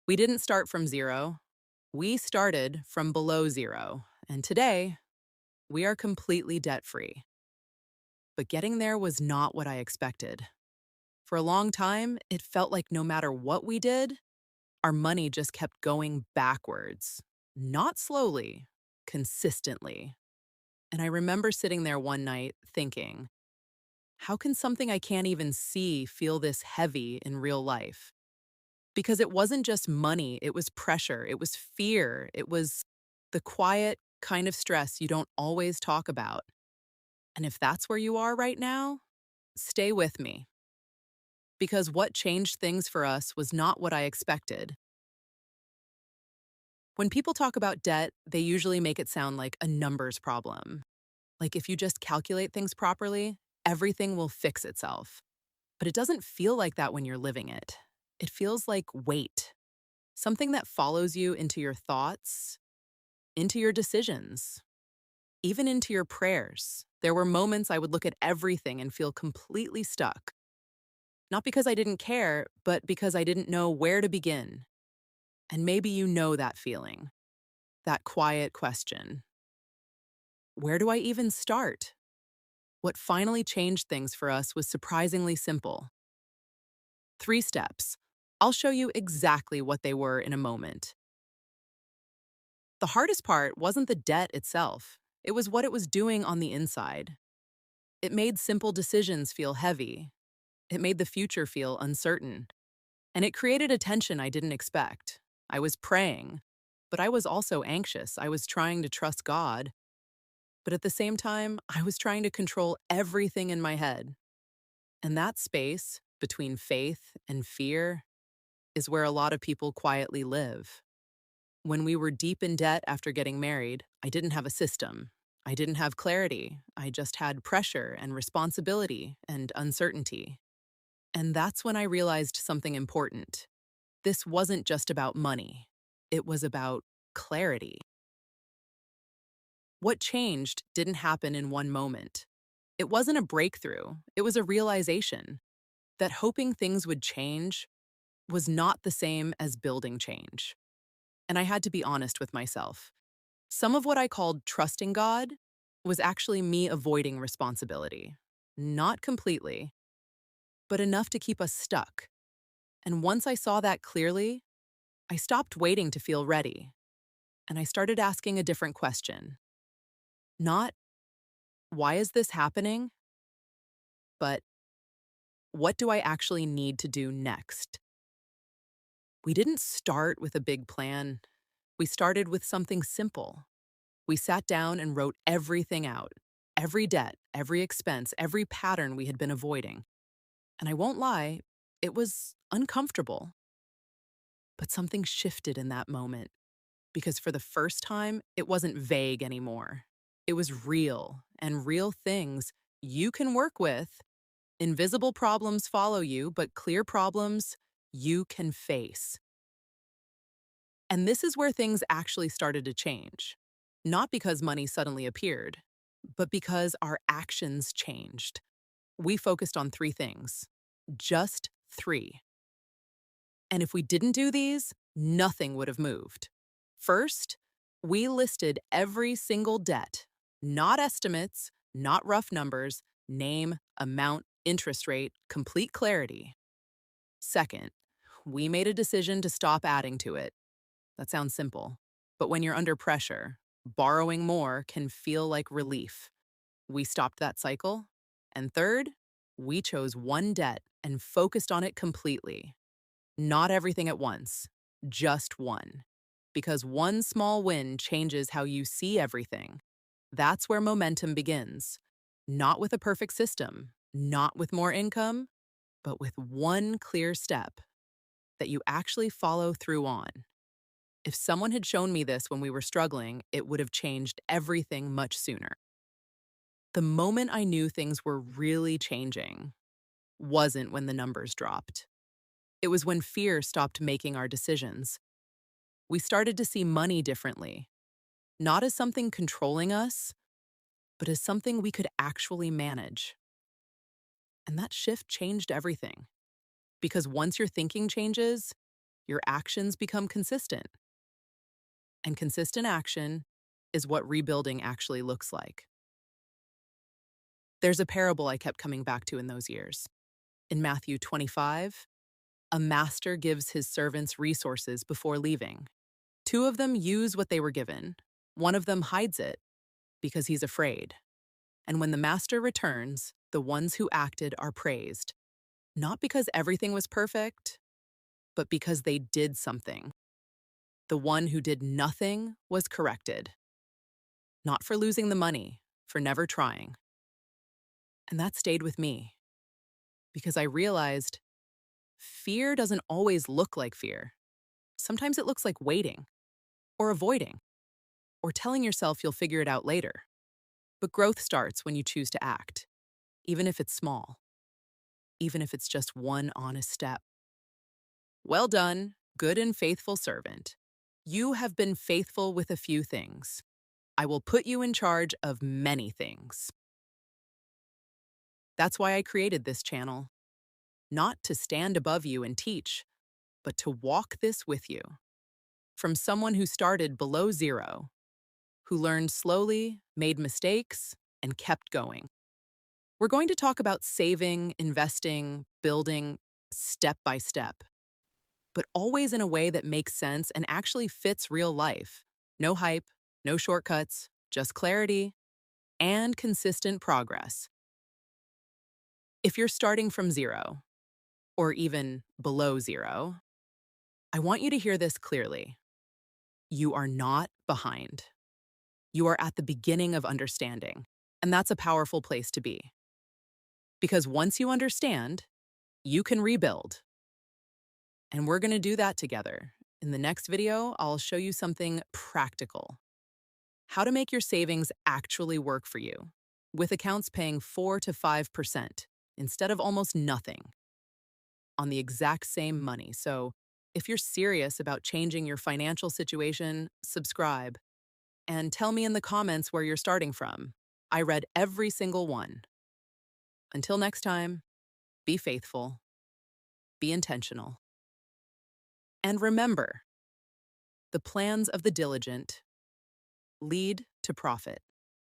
We didn't start from zero. We started from below zero. And today, we are completely debt free. But getting there was not what I expected. For a long time, it felt like no matter what we did, our money just kept going backwards. Not slowly, consistently. And I remember sitting there one night thinking, how can something I can't even see feel this heavy in real life? Because it wasn't just money, it was pressure, it was fear, it was the quiet kind of stress you don't always talk about. And if that's where you are right now, stay with me. Because what changed things for us was not what I expected. When people talk about debt, they usually make it sound like a numbers problem. Like if you just calculate things properly, everything will fix itself. But it doesn't feel like that when you're living it. It feels like weight, something that follows you into your thoughts, into your decisions, even into your prayers. There were moments I would look at everything and feel completely stuck. Not because I didn't care, but because I didn't know where to begin. And maybe you know that feeling, that quiet question. Where do I even start? What finally changed things for us was surprisingly simple. 3 steps. I'll show you exactly what they were in a moment. The hardest part wasn't the debt itself, it was what it was doing on the inside. It made simple decisions feel heavy. It made the future feel uncertain. And it created a tension I didn't expect. I was praying, but I was also anxious. I was trying to trust God. But at the same time, I was trying to control everything in my head. And that space between faith and fear is where a lot of people quietly live. When we were deep in debt after getting married, I didn't have a system. I didn't have clarity. I just had pressure and responsibility and uncertainty. And that's when I realized something important. This wasn't just about money. It was about clarity. What changed didn't happen in one moment. It wasn't a breakthrough, it was a realization that hoping things would change was not the same as building change. And I had to be honest with myself. Some of what I called trusting God was actually me avoiding responsibility. Not completely, but enough to keep us stuck. And once I saw that clearly, I stopped waiting to feel ready. And I started asking a different question. Not, why is this happening? But, what do I actually need to do next? We didn't start with a big plan. We started with something simple. We sat down and wrote everything out, every debt, every expense, every pattern we had been avoiding. And I won't lie, it was uncomfortable. But something shifted in that moment because for the first time, it wasn't vague anymore. It was real, and real things you can work with. Invisible problems follow you, but clear problems you can face. And this is where things actually started to change. Not because money suddenly appeared, but because our actions changed. We focused on 3 things. Just 3. And if we didn't do these, nothing would have moved. First, we listed every single debt, not estimates, not rough numbers, name, amount, interest rate, complete clarity. Second, we made a decision to stop adding to it. That sounds simple, but when you're under pressure, borrowing more can feel like relief. We stopped that cycle. And third, we chose one debt and focused on it completely. Not everything at once, just one. Because one small win changes how you see everything. That's where momentum begins. Not with a perfect system, not with more income, but with one clear step that you actually follow through on. If someone had shown me this when we were struggling, it would have changed everything much sooner. The moment I knew things were really changing wasn't when the numbers dropped. It was when fear stopped making our decisions. We started to see money differently, not as something controlling us, but as something we could actually manage. And that shift changed everything. Because once your thinking changes, your actions become consistent. And consistent action is what rebuilding actually looks like. There's a parable I kept coming back to in those years. In Matthew 25, a master gives his servants resources before leaving. Two of them use what they were given. One of them hides it because he's afraid. And when the master returns, the ones who acted are praised, not because everything was perfect, but because they did something. The one who did nothing was corrected, not for losing the money, for never trying. And that stayed with me because I realized fear doesn't always look like fear. Sometimes it looks like waiting or avoiding or telling yourself you'll figure it out later. But growth starts when you choose to act, even if it's small, even if it's just one honest step. Well done, good and faithful servant. You have been faithful with a few things. I will put you in charge of many things. That's why I created this channel. Not to stand above you and teach, but to walk this with you. From someone who started below zero, who learned slowly, made mistakes, and kept going. We're going to talk about saving, investing, building, step by step, but always in a way that makes sense and actually fits real life. No hype, no shortcuts, just clarity and consistent progress. If you're starting from zero, or even below zero, I want you to hear this clearly. You are not behind. You are at the beginning of understanding, and that's a powerful place to be. Because once you understand, you can rebuild. And we're going to do that together. In the next video, I'll show you something practical. How to make your savings actually work for you, with accounts paying 4 to 5% instead of almost nothing on the exact same money. So if you're serious about changing your financial situation, subscribe and tell me in the comments where you're starting from. I read every single one. Until next time, be faithful, be intentional, and remember, the plans of the diligent lead to profit.